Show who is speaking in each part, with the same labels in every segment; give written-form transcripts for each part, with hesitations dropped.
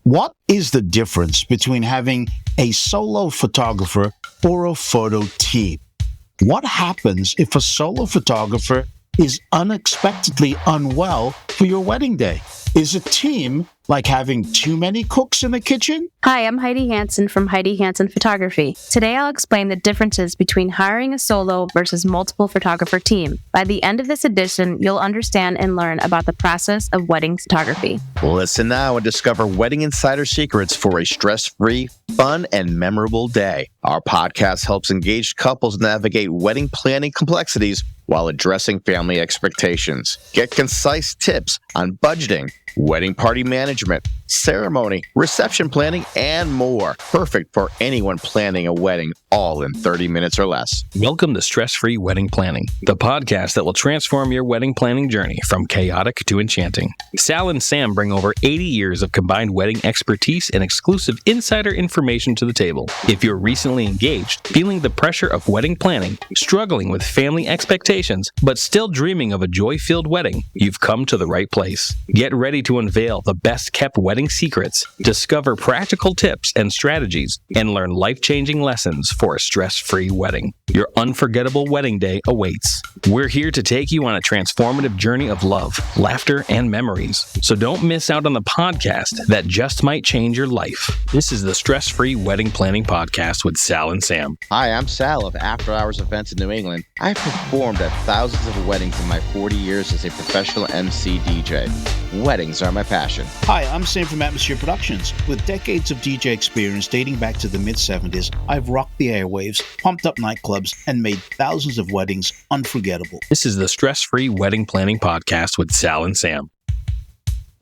Speaker 1: What is the difference between having a solo photographer or a photo team? What happens if a solo photographer is unexpectedly unwell for your wedding day? Is a team like having too many cooks in the kitchen?
Speaker 2: Hi, I'm Heidi Hanson from Heidi Hanson Photography. Today I'll explain the differences between hiring a solo versus multiple photographer team. By the end of this edition, you'll understand and learn about the process of wedding photography.
Speaker 3: Listen now and discover wedding insider secrets for a stress-free, fun, and memorable day. Our podcast helps engaged couples navigate wedding planning complexities while addressing family expectations. Get concise tips on budgeting, wedding party management, ceremony, reception planning, and more. Perfect for anyone planning a wedding, all in 30 minutes or less.
Speaker 4: Welcome to Stress-Free Wedding Planning, the podcast that will transform your wedding planning journey from chaotic to enchanting. Sal and Sam bring over 80 years of combined wedding expertise and exclusive insider information to the table. If you're recently engaged, feeling the pressure of wedding planning, struggling with family expectations, but still dreaming of a joy-filled wedding, you've come to the right place. Get ready to unveil the best-kept wedding secrets, discover practical tips and strategies, and learn life-changing lessons for a stress-free wedding. Your unforgettable wedding day awaits. We're here to take you on a transformative journey of love, laughter, and memories. So don't miss out on the podcast that just might change your life. This is the Stress-Free Wedding Planning Podcast with Sal and Sam.
Speaker 3: Hi, I'm Sal of After Hours Events in New England. I've performed at thousands of weddings in my 40 years as a professional MC DJ. Weddings are my passion.
Speaker 1: Hi, I'm Sam from Atmosphere Productions. With decades of DJ experience dating back to the mid-70s, I've rocked the airwaves, pumped up nightclubs, and made thousands of weddings unforgettable.
Speaker 4: This is the Stress-Free Wedding Planning Podcast with Sal and Sam.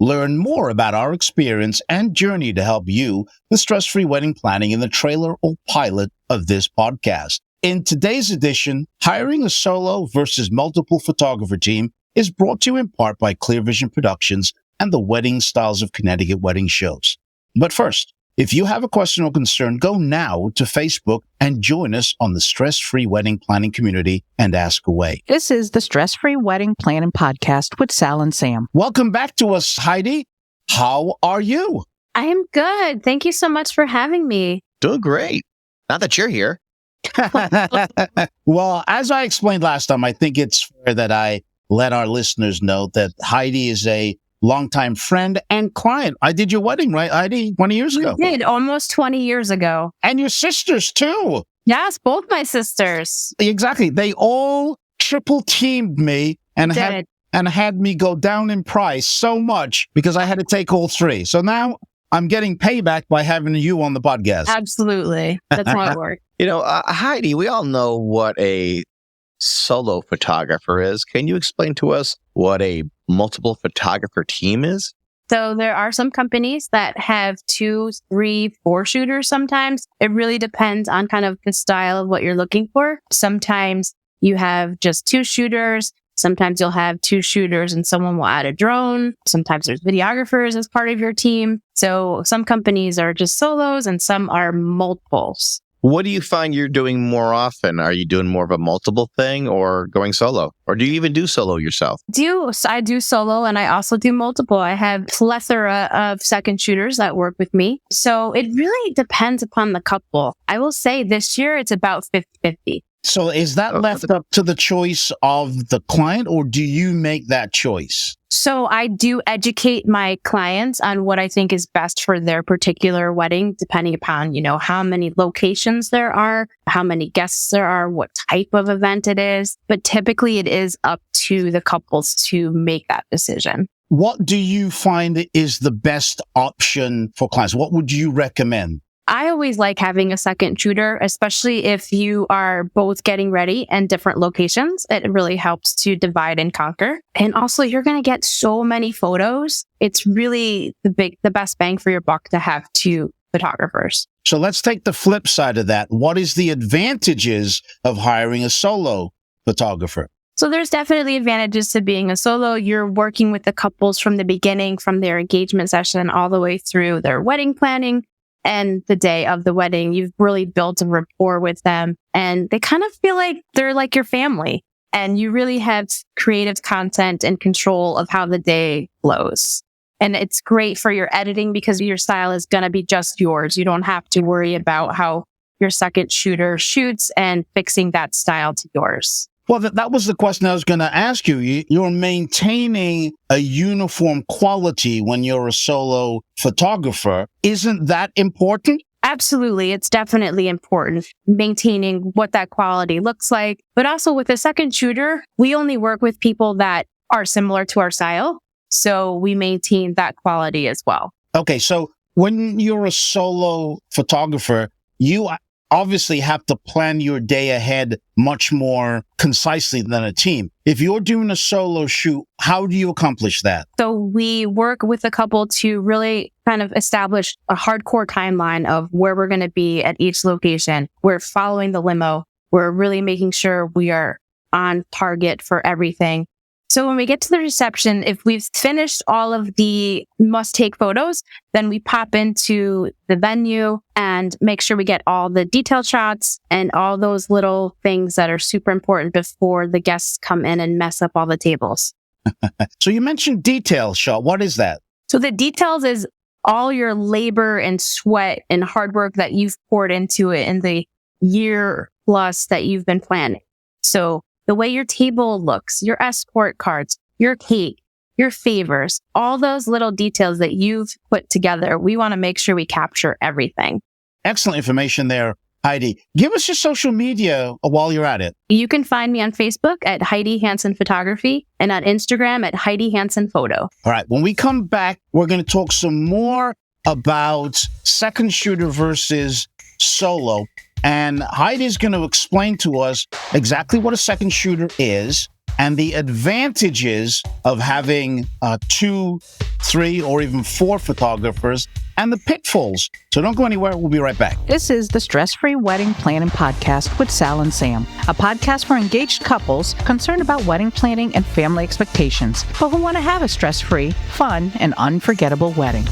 Speaker 1: Learn more about our experience and journey to help you with stress-free wedding planning in the trailer or pilot of this podcast. In today's edition, hiring a solo versus multiple photographer team is brought to you in part by Clear Vision Productions and the Wedding Styles of Connecticut wedding shows. But first, if you have a question or concern, go now to Facebook and join us on the Stress-Free Wedding Planning community and ask away.
Speaker 5: This is the Stress-Free Wedding Planning Podcast with Sal and Sam.
Speaker 1: Welcome back to us, Heidi. How are you?
Speaker 2: I am good. Thank you so much for having me.
Speaker 3: Doing great. Now that you're here.
Speaker 1: Well, as I explained last time, I think it's fair that I let our listeners know that Heidi is a longtime friend and client. I did your wedding, right, Heidi, 20 years ago?
Speaker 2: I did, almost 20 years ago.
Speaker 1: And your sisters, too.
Speaker 2: Yes, both my sisters.
Speaker 1: Exactly. They all triple teamed me and had me go down in price so much because I had to take all three. So now I'm getting payback by having you on the podcast.
Speaker 2: Absolutely. That's how it works.
Speaker 3: Heidi, we all know what a solo photographer is. Can you explain to us what a multiple photographer team is?
Speaker 2: So there are some companies that have 2, 3, 4 shooters sometimes. It really depends on kind of the style of what you're looking for. Sometimes you have just 2 shooters. Sometimes you'll have 2 shooters and someone will add a drone. Sometimes there's videographers as part of your team. So some companies are just solos and some are multiples.
Speaker 3: What do you find you're doing more often? Are you doing more of a multiple thing or going solo? Or do you even do solo yourself?
Speaker 2: I do solo and I also do multiple. I have plethora of second shooters that work with me. So it really depends upon the couple. I will say this year it's about 50-50.
Speaker 1: So is that left up to the choice of the client or do you make that choice?
Speaker 2: So I do educate my clients on what I think is best for their particular wedding, depending upon, how many locations there are, how many guests there are, what type of event it is. But typically it is up to the couples to make that decision.
Speaker 1: What do you find is the best option for clients? What would you recommend?
Speaker 2: I always like having a second shooter, especially if you are both getting ready in different locations. It really helps to divide and conquer. And also, you're going to get so many photos. It's really the best bang for your buck to have 2 photographers.
Speaker 1: So let's take the flip side of that. What is the advantages of hiring a solo photographer?
Speaker 2: So there's definitely advantages to being a solo. You're working with the couples from the beginning, from their engagement session all the way through their wedding planning. And the day of the wedding, you've really built a rapport with them and they kind of feel like they're like your family and you really have creative content and control of how the day flows. And it's great for your editing because your style is going to be just yours. You don't have to worry about how your second shooter shoots and fixing that style to yours.
Speaker 1: Well, that was the question I was going to ask you. You're maintaining a uniform quality when you're a solo photographer. Isn't that important?
Speaker 2: Absolutely. It's definitely important maintaining what that quality looks like. But also with a second shooter, we only work with people that are similar to our style. So we maintain that quality as well.
Speaker 1: Okay. So when you're a solo photographer, you obviously have to plan your day ahead much more concisely than a team. If you're doing a solo shoot, how do you accomplish that?
Speaker 2: So we work with a couple to really kind of establish a hardcore timeline of where we're going to be at each location. We're following the limo. We're really making sure we are on target for everything. So when we get to the reception, if we've finished all of the must-take photos, then we pop into the venue and make sure we get all the detailed shots and all those little things that are super important before the guests come in and mess up all the tables.
Speaker 1: So you mentioned detail shot. What is that?
Speaker 2: So the details is all your labor and sweat and hard work that you've poured into it in the year plus that you've been planning. So the way your table looks, your escort cards, your cake, your favors, all those little details that you've put together, we want to make sure we capture everything.
Speaker 1: Excellent information there, Heidi. Give us your social media while you're at it.
Speaker 2: You can find me on Facebook at Heidi Hanson Photography and on Instagram at Heidi Hanson Photo.
Speaker 1: All right. When we come back, we're going to talk some more about second shooter versus solo. And Heidi's going to explain to us exactly what a second shooter is and the advantages of having 2, 3, or even 4 photographers and the pitfalls. So don't go anywhere. We'll be right back.
Speaker 5: This is the Stress-Free Wedding Planning Podcast with Sal and Sam, a podcast for engaged couples concerned about wedding planning and family expectations, but who want to have a stress-free, fun, and unforgettable wedding.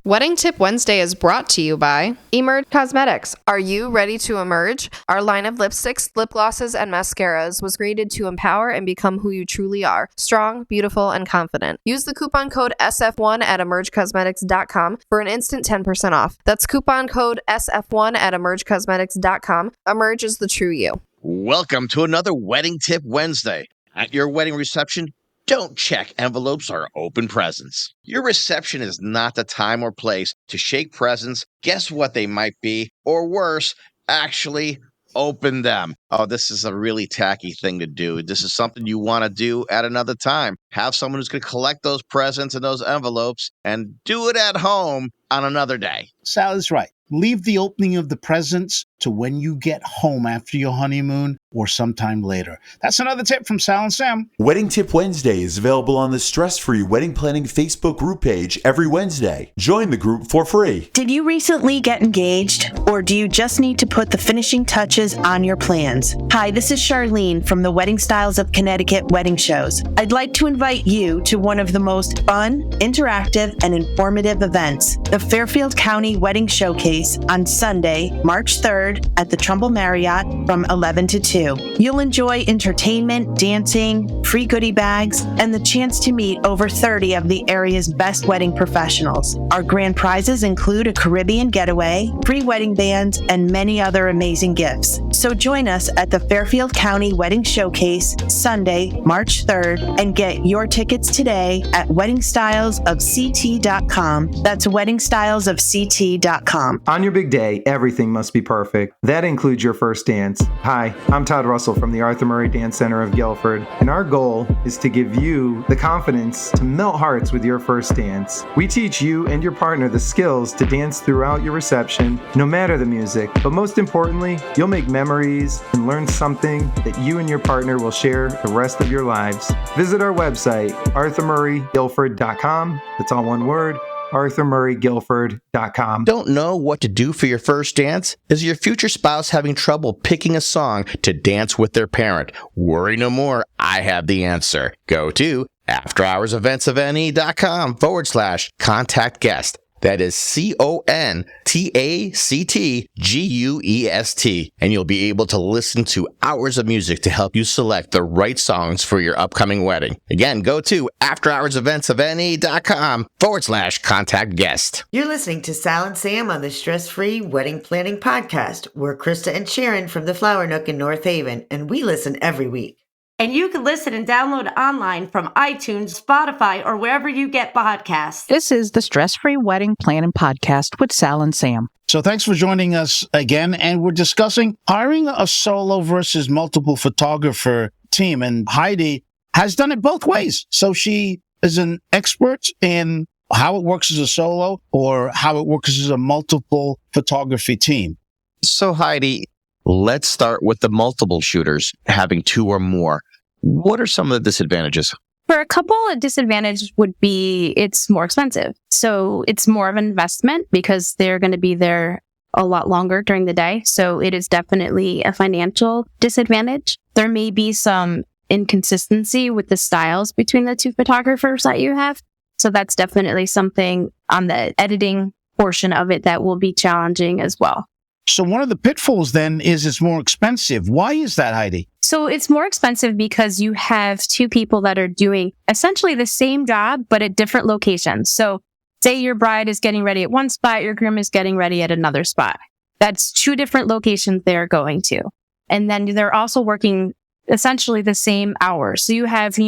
Speaker 6: Wedding Tip Wednesday is brought to you by Emerge Cosmetics. Are you ready to emerge? Our line of lipsticks, lip glosses, and mascaras was created to empower and become who you truly are. Strong, beautiful, and confident. Use the coupon code SF1 at emergecosmetics.com for an instant 10% off. That's coupon code SF1 at emergecosmetics.com. Emerge is the true you.
Speaker 3: Welcome to another Wedding Tip Wednesday. At your wedding reception, don't check envelopes or open presents. Your reception is not the time or place to shake presents, guess what they might be, or worse, actually open them. Oh, this is a really tacky thing to do. This is something you want to do at another time. Have someone who's going to collect those presents and those envelopes and do it at home on another day.
Speaker 1: Sal is right. Leave the opening of the presents to when you get home after your honeymoon or sometime later. That's another tip from Sal and Sam.
Speaker 7: Wedding Tip Wednesday is available on the Stress-Free Wedding Planning Facebook group page every Wednesday. Join the group for free.
Speaker 8: Did you recently get engaged, or do you just need to put the finishing touches on your plans? Hi, this is Charlene from the Wedding Styles of Connecticut wedding shows. I'd like to invite you to one of the most fun, interactive, and informative events, the Fairfield County Wedding Showcase on Sunday, March 3rd at the Trumbull Marriott from 11 to 2. You'll enjoy entertainment, dancing, free goodie bags, and the chance to meet over 30 of the area's best wedding professionals. Our grand prizes include a Caribbean getaway, free wedding bands, and many other amazing gifts. So join us at the Fairfield County Wedding Showcase Sunday, March 3rd, and get your tickets today at weddingstylesofct.com. That's weddingstylesofct.com.
Speaker 9: On your big day, everything must be perfect. That includes your first dance. Hi, I'm Todd Russell from the Arthur Murray Dance Center of Guilford, and our goal is to give you the confidence to melt hearts with your first dance. We teach you and your partner the skills to dance throughout your reception, no matter the music, but most importantly, you'll make memories and learn something that you and your partner will share the rest of your lives. Visit our website, arthurmurrayguilford.com. That's all one word. arthurmurrayguilford.com.
Speaker 3: Don't know what to do for your first dance? Is your future spouse having trouble picking a song to dance with their parent? Worry no more. I have the answer. Go to afterhoursevents.com/contact guest. That is CONTACTGUEST. And you'll be able to listen to hours of music to help you select the right songs for your upcoming wedding. Again, go to afterhoursevents.ne.com/contact guest.
Speaker 10: You're listening to Sal and Sam on the Stress Free Wedding Planning Podcast. We're Krista and Sharon from the Flower Nook in North Haven, and we listen every week.
Speaker 11: And you can listen and download online from iTunes, Spotify, or wherever you get podcasts.
Speaker 5: This is the Stress Free Wedding Planning Podcast with Sal and Sam.
Speaker 1: So thanks for joining us again. And we're discussing hiring a solo versus multiple photographer team. And Heidi has done it both ways. So she is an expert in how it works as a solo or how it works as a multiple photography team.
Speaker 3: So Heidi, let's start with the multiple shooters, having two or more. What are some of the disadvantages?
Speaker 2: For a couple, a disadvantage would be it's more expensive. So it's more of an investment because they're going to be there a lot longer during the day. So it is definitely a financial disadvantage. There may be some inconsistency with the styles between the two photographers that you have. So that's definitely something on the editing portion of it that will be challenging as well.
Speaker 1: So one of the pitfalls then is it's more expensive. Why is that, Heidi?
Speaker 2: So it's more expensive because you have two people that are doing essentially the same job, but at different locations. So say your bride is getting ready at one spot, your groom is getting ready at another spot. That's two different locations they're going to. And then they're also working essentially the same hours. So you have,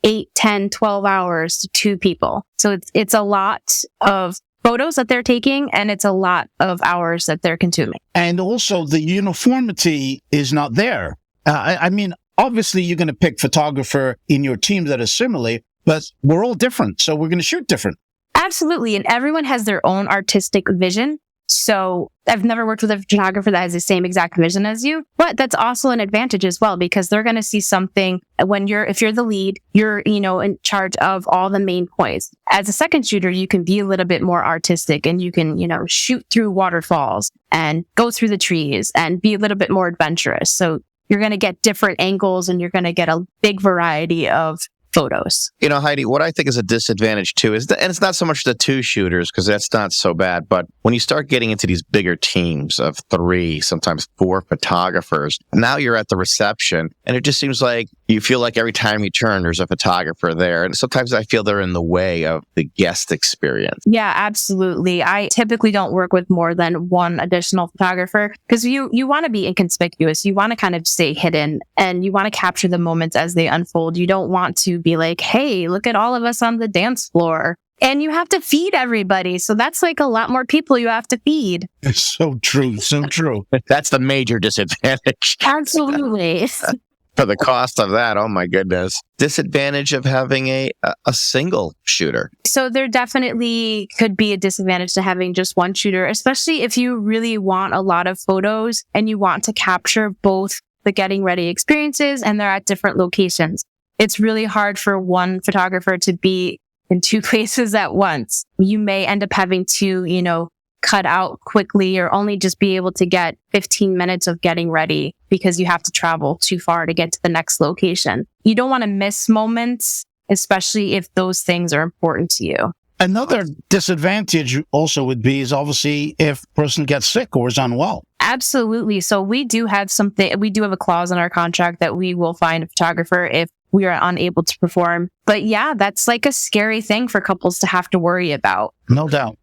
Speaker 2: 8, 10, 12 hours to two people. So it's a lot of photos that they're taking, and it's a lot of hours that they're consuming.
Speaker 1: And also the uniformity is not there. Obviously you're going to pick photographer in your team that are similar, but we're all different. So we're going to shoot different.
Speaker 2: Absolutely. And everyone has their own artistic vision. So I've never worked with a photographer that has the same exact vision as you, but that's also an advantage as well, because they're going to see something if you're the lead, you're, in charge of all the main points. As a second shooter, you can be a little bit more artistic and you can, shoot through waterfalls and go through the trees and be a little bit more adventurous. So you're going to get different angles and you're going to get a big variety of photos.
Speaker 3: Heidi, what I think is a disadvantage too is and it's not so much the two shooters because that's not so bad, but when you start getting into these bigger teams of 3, sometimes 4 photographers, now you're at the reception and it just seems like you feel like every time you turn, there's a photographer there. And sometimes I feel they're in the way of the guest experience.
Speaker 2: Yeah, absolutely. I typically don't work with more than one additional photographer because you want to be inconspicuous. You want to kind of stay hidden and you want to capture the moments as they unfold. You don't want to be like, hey, look at all of us on the dance floor. And you have to feed everybody. So that's like a lot more people you have to feed.
Speaker 1: It's so true. So true.
Speaker 3: That's the major disadvantage.
Speaker 2: Absolutely.
Speaker 3: For the cost of that, oh my goodness. Disadvantage of having a single shooter.
Speaker 2: So there definitely could be a disadvantage to having just one shooter, especially if you really want a lot of photos and you want to capture both the getting ready experiences and they're at different locations. It's really hard for one photographer to be in two places at once. You may end up having to, cut out quickly or only just be able to get 15 minutes of getting ready because you have to travel too far to get to the next location. You don't want to miss moments, especially if those things are important to you.
Speaker 1: Another disadvantage also would be is obviously if a person gets sick or is unwell.
Speaker 2: Absolutely. So we do have a clause in our contract that we will find a photographer if we are unable to perform. But yeah, that's like a scary thing for couples to have to worry about.
Speaker 1: No doubt.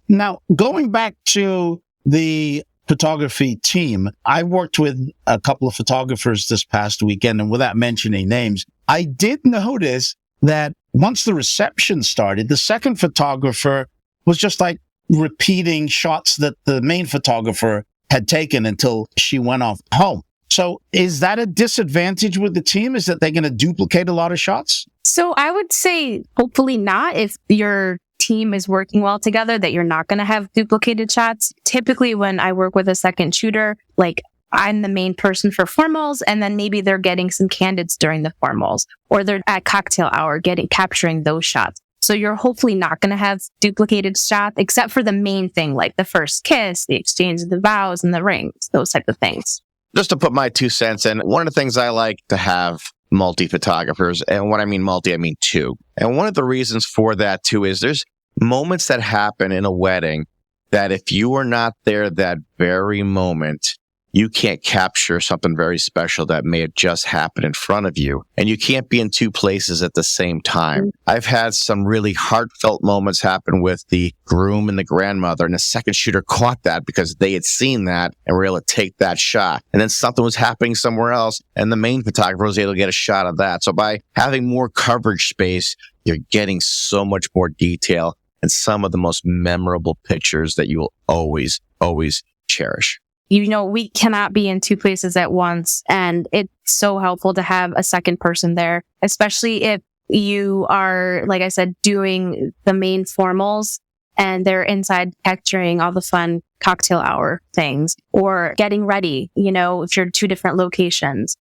Speaker 1: Now, going back to the photography team, I worked with a couple of photographers this past weekend, and without mentioning names, I did notice that once the reception started, the second photographer was just like repeating shots that the main photographer had taken until she went off home. So is that a disadvantage with the team? Is that they're going to duplicate a lot of shots?
Speaker 2: So I would say hopefully not. If your team is working well together, that you're not going to have duplicated shots. Typically when I work with a second shooter, like I'm the main person for formals and then maybe they're getting some candids during the formals or they're at cocktail hour capturing those shots. So you're hopefully not going to have duplicated shots except for the main thing like the first kiss, the exchange of the vows and the rings, those type of things.
Speaker 3: Just to put my 2 cents in, one of the things I like to have multi-photographers, and when I mean multi, I mean 2. And one of the reasons for that too is there's moments that happen in a wedding that if you were not there that very moment, you can't capture something very special that may have just happened in front of you. And you can't be in two places at the same time. I've had some really heartfelt moments happen with the groom and the grandmother, and the second shooter caught that because they had seen that and were able to take that shot. And then something was happening somewhere else, and the main photographer was able to get a shot of that. So by having more coverage space, you're getting so much more detail and some of the most memorable pictures that you will always, always cherish.
Speaker 2: We cannot be in two places at once. And it's so helpful to have a second person there, especially if you are, like I said, doing the main formals and they're inside capturing all the fun cocktail hour things or getting ready, if you're two different locations,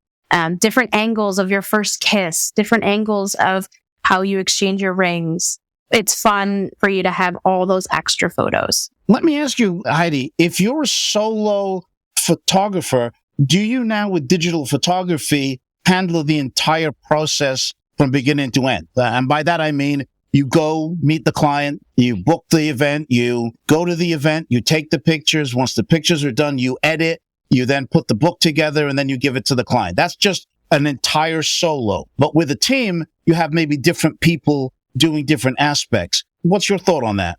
Speaker 2: different angles of your first kiss, different angles of how you exchange your rings. It's fun for you to have all those extra photos.
Speaker 1: Let me ask you, Heidi, if you're a solo photographer, do you now with digital photography handle the entire process from beginning to end? And by that, I mean, you go meet the client, you book the event, you go to the event, you take the pictures. Once the pictures are done, you edit, you then put the book together, and then you give it to the client. That's just an entire solo. But with a team, you have maybe different people doing different aspects. What's your thought on that?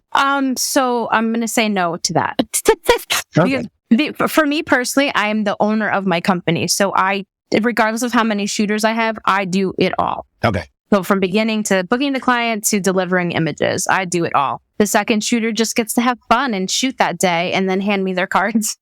Speaker 2: So I'm going to say no to that.
Speaker 1: Okay.
Speaker 2: Because for me personally, I am the owner of my company. So regardless of how many shooters I have, I do it all.
Speaker 1: Okay.
Speaker 2: So from beginning to booking the client to delivering images, I do it all. The second shooter just gets to have fun and shoot that day and then hand me their cards.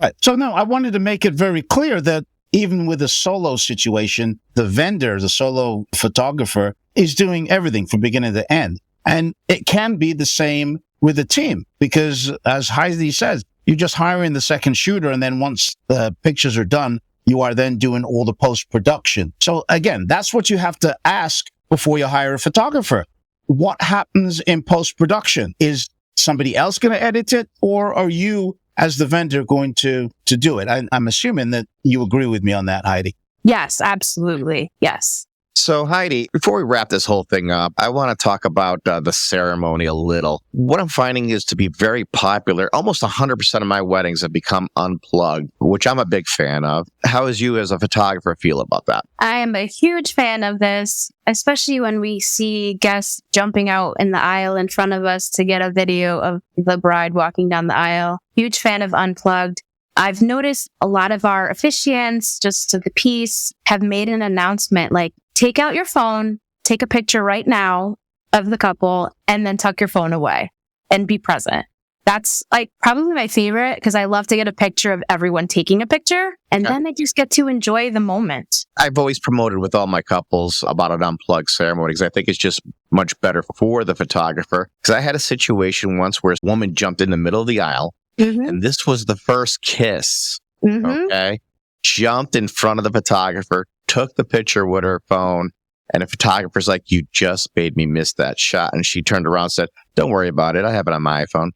Speaker 1: Right. So no, I wanted to make it very clear that even with a solo situation, the vendor, the solo photographer, is doing everything from beginning to end. And it can be the same with a team because, as Heidi says, you're just hiring the second shooter, and then once the pictures are done, you are then doing all the post-production. So again, that's what you have to ask before you hire a photographer. What happens in post-production? Is somebody else going to edit it, or are you, as the vendor, going to do it? I'm assuming that you agree with me on that, Heidi.
Speaker 2: Yes, absolutely. Yes.
Speaker 3: So, Heidi, before we wrap this whole thing up, I want to talk about the ceremony a little. What I'm finding is to be very popular. Almost 100% of my weddings have become unplugged, which I'm a big fan of. How does you as a photographer feel about that?
Speaker 2: I am a huge fan of this, especially when we see guests jumping out in the aisle in front of us to get a video of the bride walking down the aisle. Huge fan of Unplugged. I've noticed a lot of our officiants, just to the piece, have made an announcement like, take out your phone, take a picture right now of the couple, and then tuck your phone away and be present. That's like probably my favorite because I love to get a picture of everyone taking a picture and then I just get to enjoy the moment.
Speaker 3: I've always promoted with all my couples about an unplugged ceremony because I think it's just much better for the photographer. Because I had a situation once where a woman jumped in the middle of the aisle and this was the first kiss. Okay. Jumped in front of the photographer, took the picture with her phone, and the photographer's like, you just made me miss that shot. And she turned around and said, don't worry about it. I have it on my iPhone.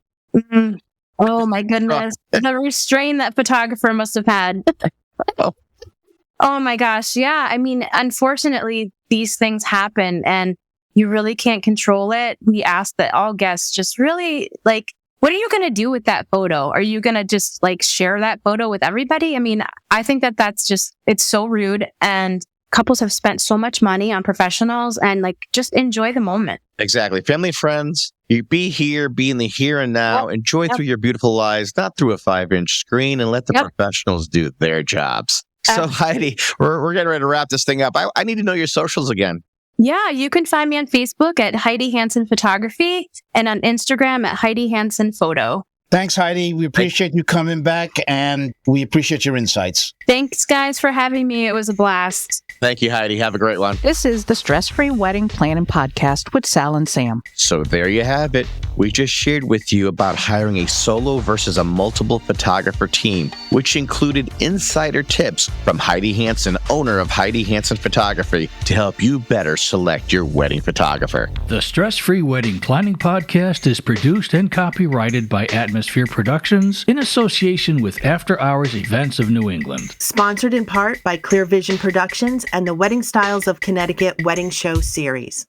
Speaker 2: Oh my goodness. The restraint that photographer must have had. Oh my gosh. Yeah. I mean, unfortunately, these things happen and you really can't control it. We ask that all guests just really what are you going to do with that photo? Are you going to just share that photo with everybody? I mean, I think that's it's so rude, and couples have spent so much money on professionals and just enjoy the moment.
Speaker 3: Exactly. Family and friends, you be here, be in the here and now, enjoy through your beautiful eyes, not through a 5-inch screen, and let the professionals do their jobs. So Heidi, we're getting ready to wrap this thing up. I need to know your socials again.
Speaker 2: Yeah, you can find me on Facebook at Heidi Hanson Photography and on Instagram at Heidi Hanson Photo.
Speaker 1: Thanks, Heidi. We appreciate you coming back, and we appreciate your insights.
Speaker 2: Thanks, guys, for having me. It was a blast.
Speaker 3: Thank you, Heidi. Have a great one.
Speaker 5: This is the Stress-Free Wedding Planning Podcast with Sal and Sam.
Speaker 3: So there you have it. We just shared with you about hiring a solo versus a multiple photographer team, which included insider tips from Heidi Hanson, owner of Heidi Hanson Photography, to help you better select your wedding photographer.
Speaker 12: The Stress-Free Wedding Planning Podcast is produced and copyrighted by Atmosphere Productions in association with After Hours Events of New England.
Speaker 8: Sponsored in part by Clear Vision Productions and the Wedding Styles of Connecticut Wedding Show series.